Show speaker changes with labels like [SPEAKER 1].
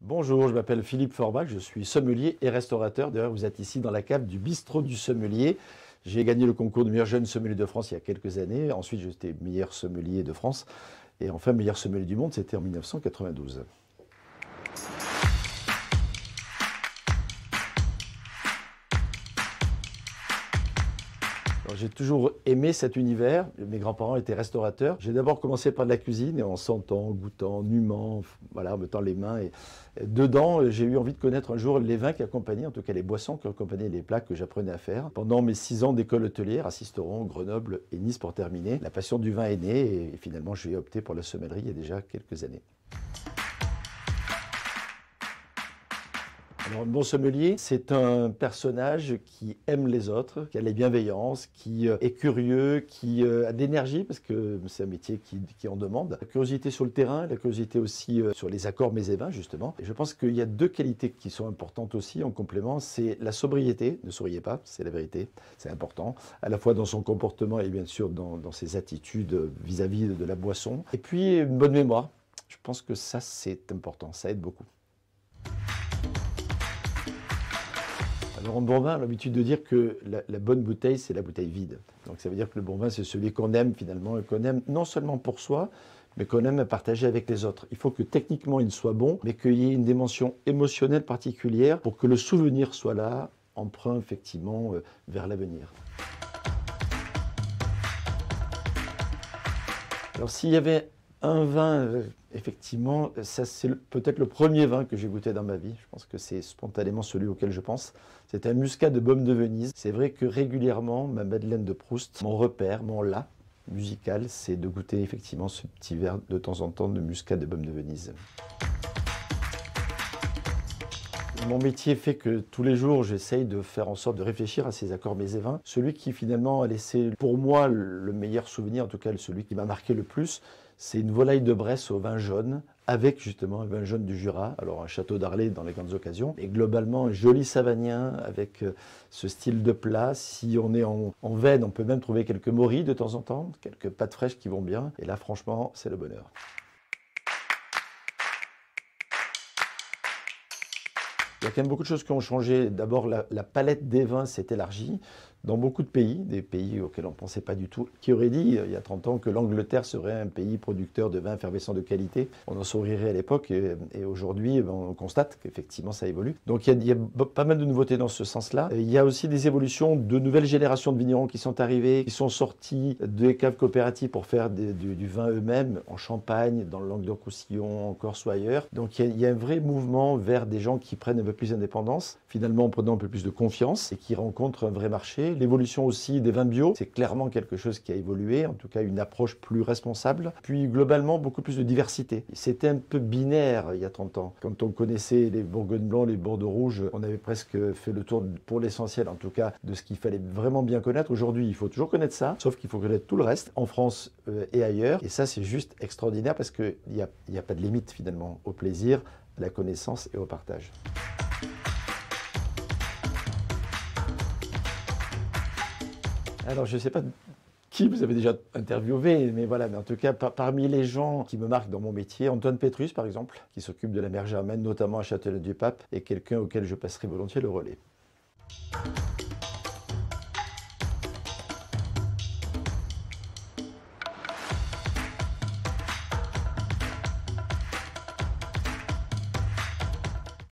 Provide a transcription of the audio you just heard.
[SPEAKER 1] Bonjour, je m'appelle Philippe Forbach, je suis sommelier et restaurateur. D'ailleurs, vous êtes ici dans la cave du bistrot du sommelier. J'ai gagné le concours de meilleur jeune sommelier de France il y a quelques années. Ensuite, j'étais meilleur sommelier de France. Et enfin, meilleur sommelier du monde, c'était en 1992. J'ai toujours aimé cet univers. Mes grands-parents étaient restaurateurs. J'ai d'abord commencé par de la cuisine, et en sentant, goûtant, humant, voilà, en mettant les mains. Et dedans, j'ai eu envie de connaître un jour les vins qui accompagnaient, en tout cas les boissons qui accompagnaient les plats que j'apprenais à faire. Pendant mes 6 ans d'école hôtelière à Sisteron, Grenoble et Nice pour terminer, la passion du vin est née et finalement j'ai opté pour la sommellerie il y a déjà quelques années. Alors, un bon sommelier, c'est un personnage qui aime les autres, qui a la bienveillance, qui est curieux, qui a de l'énergie, parce que c'est un métier qui en demande. La curiosité sur le terrain, la curiosité aussi sur les accords mets et vins, justement. Et je pense qu'il y a 2 qualités qui sont importantes aussi en complément. C'est la sobriété, ne souriez pas, c'est la vérité, c'est important, à la fois dans son comportement et bien sûr dans ses attitudes vis-à-vis de la boisson. Et puis une bonne mémoire. Je pense que ça, c'est important, ça aide beaucoup. Alors en bon vin, on a l'habitude de dire que la bonne bouteille, c'est la bouteille vide. Donc ça veut dire que le bon vin, c'est celui qu'on aime finalement, et qu'on aime non seulement pour soi, mais qu'on aime à partager avec les autres. Il faut que techniquement il soit bon, mais qu'il y ait une dimension émotionnelle particulière pour que le souvenir soit là, emprunt effectivement vers l'avenir. Alors s'il y avait un vin, effectivement, ça c'est peut-être le premier vin que j'ai goûté dans ma vie. Je pense que c'est spontanément celui auquel je pense. C'est un muscat de Baume de Venise. C'est vrai que régulièrement, ma Madeleine de Proust, mon repère, mon là musical, c'est de goûter effectivement ce petit verre de temps en temps de muscat de Baume de Venise. Mon métier fait que tous les jours, j'essaye de faire en sorte de réfléchir à ces accords mets et vins. Celui qui finalement a laissé pour moi le meilleur souvenir, en tout cas celui qui m'a marqué le plus, c'est une volaille de Bresse au vin jaune, avec justement un vin jaune du Jura, alors un château d'Arlay dans les grandes occasions, et globalement un joli savagnin avec ce style de plat. Si on est en veine, on peut même trouver quelques morilles de temps en temps, quelques pâtes fraîches qui vont bien, et là franchement, c'est le bonheur. Il y a quand même beaucoup de choses qui ont changé. D'abord, la palette des vins s'est élargie dans beaucoup de pays, des pays auxquels on ne pensait pas du tout. Qui aurait dit, il y a 30 ans, que l'Angleterre serait un pays producteur de vins effervescents de qualité? On en sourirait à l'époque, et aujourd'hui, on constate qu'effectivement, ça évolue. Donc, il y a pas mal de nouveautés dans ce sens-là. Il y a aussi des évolutions de nouvelles générations de vignerons qui sont arrivés, qui sont sortis des caves coopératives pour faire du vin eux-mêmes, en Champagne, dans le Languedoc-Roussillon, en Corse ou ailleurs. Donc, il y a un vrai mouvement vers des gens qui prennent un peu plus d'indépendance, finalement en prenant un peu plus de confiance et qui rencontrent un vrai marché. L'évolution aussi des vins bio, c'est clairement quelque chose qui a évolué, en tout cas une approche plus responsable. Puis globalement, beaucoup plus de diversité. C'était un peu binaire il y a 30 ans. Quand on connaissait les Bourgognes blancs, les Bordeaux rouges, on avait presque fait le tour, pour l'essentiel en tout cas, de ce qu'il fallait vraiment bien connaître. Aujourd'hui, il faut toujours connaître ça, sauf qu'il faut connaître tout le reste, en France et ailleurs. Et ça, c'est juste extraordinaire parce qu'il n'y a pas de limite finalement au plaisir, à la connaissance et au partage. Alors, je ne sais pas qui vous avez déjà interviewé, mais voilà, mais en tout cas, parmi les gens qui me marquent dans mon métier, Antoine Pétrus, par exemple, qui s'occupe de la mer Germaine, notamment à Châteauneuf-du-Pape, est quelqu'un auquel je passerai volontiers le relais.